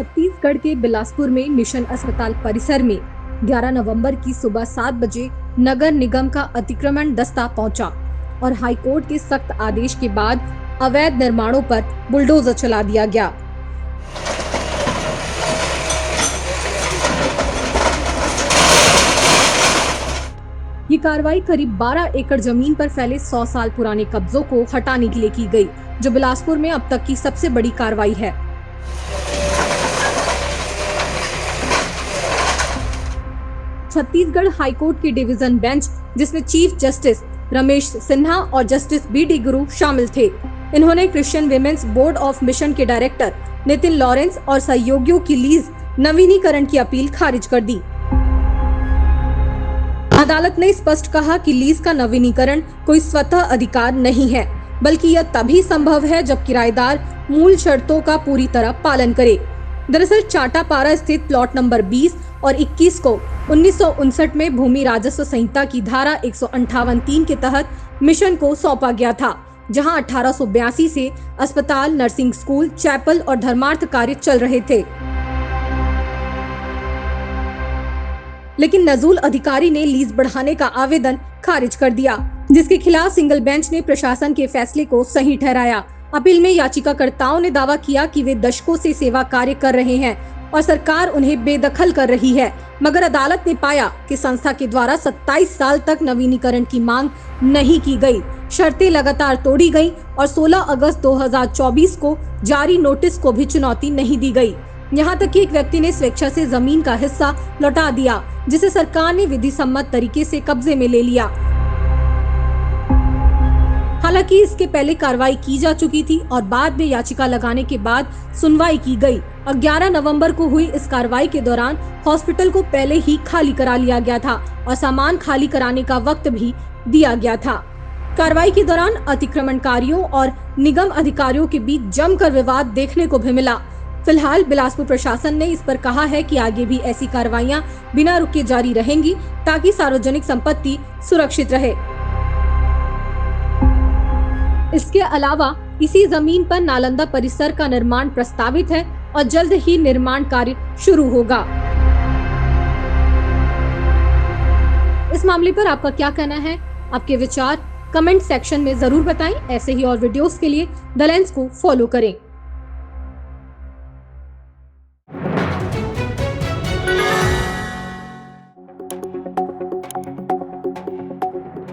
छत्तीसगढ़ के बिलासपुर में मिशन अस्पताल परिसर में 11 नवंबर की सुबह 7 बजे नगर निगम का अतिक्रमण दस्ता पहुंचा और हाईकोर्ट के सख्त आदेश के बाद अवैध निर्माणों पर बुलडोजर चला दिया गया। ये कार्रवाई करीब 12 एकड़ जमीन पर फैले 100 साल पुराने कब्जों को हटाने के लिए की गई, जो बिलासपुर में अब तक की सबसे बड़ी कार्रवाई है। छत्तीसगढ़ हाईकोर्ट की डिवीजन बेंच, जिसमें चीफ जस्टिस रमेश सिन्हा और जस्टिस बी.डी. गुरु शामिल थे, इन्होंने Christian women's board of mission के डायरेक्टर नितिन लॉरेंस और सहयोगियों की लीज नवीनीकरण की अपील खारिज कर दी। अदालत ने स्पष्ट कहा कि लीज का नवीनीकरण कोई स्वतः अधिकार नहीं है, बल्कि यह तभी संभव है जब किराएदार मूल शर्तों का पूरी तरह पालन करे। दरअसल चाटापारा स्थित प्लॉट नंबर 20 और 21 को 1959 में भूमि राजस्व संहिता की धारा 158(3) के तहत मिशन को सौंपा गया था, जहां 1882 से अस्पताल, नर्सिंग स्कूल, चैपल और धर्मार्थ कार्य चल रहे थे। लेकिन नजूल अधिकारी ने लीज बढ़ाने का आवेदन खारिज कर दिया, जिसके खिलाफ सिंगल बेंच ने प्रशासन के फैसले को सही ठहराया। अपील में याचिकाकर्ताओं ने दावा किया कि वे दशकों से सेवा कार्य कर रहे हैं और सरकार उन्हें बेदखल कर रही है, मगर अदालत ने पाया कि संस्था के द्वारा 27 साल तक नवीनीकरण की मांग नहीं की गई, शर्तें लगातार तोड़ी गई और 16 अगस्त 2024 को जारी नोटिस को भी चुनौती नहीं दी गई। यहाँ तक कि एक व्यक्ति ने स्वेच्छा से जमीन का हिस्सा लौटा दिया, जिसे सरकार ने विधि सम्मत तरीके से कब्जे में ले लिया। हालांकि इसके पहले कार्रवाई की जा चुकी थी और बाद में याचिका लगाने के बाद सुनवाई की गई और 11 नवंबर को हुई इस कार्रवाई के दौरान हॉस्पिटल को पहले ही खाली करा लिया गया था और सामान खाली कराने का वक्त भी दिया गया था। कार्रवाई के दौरान अतिक्रमणकारियों और निगम अधिकारियों के बीच जमकर विवाद देखने को भी मिला। फिलहाल बिलासपुर प्रशासन ने इस पर कहा है कि आगे भी ऐसी कार्रवाइयां बिना रुके जारी रहेंगी, ताकि सार्वजनिक संपत्ति सुरक्षित रहे। इसके अलावा इसी जमीन पर नालंदा परिसर का निर्माण प्रस्तावित है और जल्द ही निर्माण कार्य शुरू होगा। इस मामले पर आपका क्या कहना है? आपके विचार कमेंट सेक्शन में जरूर बताएं। ऐसे ही और वीडियोस के लिए द लेंस को फॉलो करें।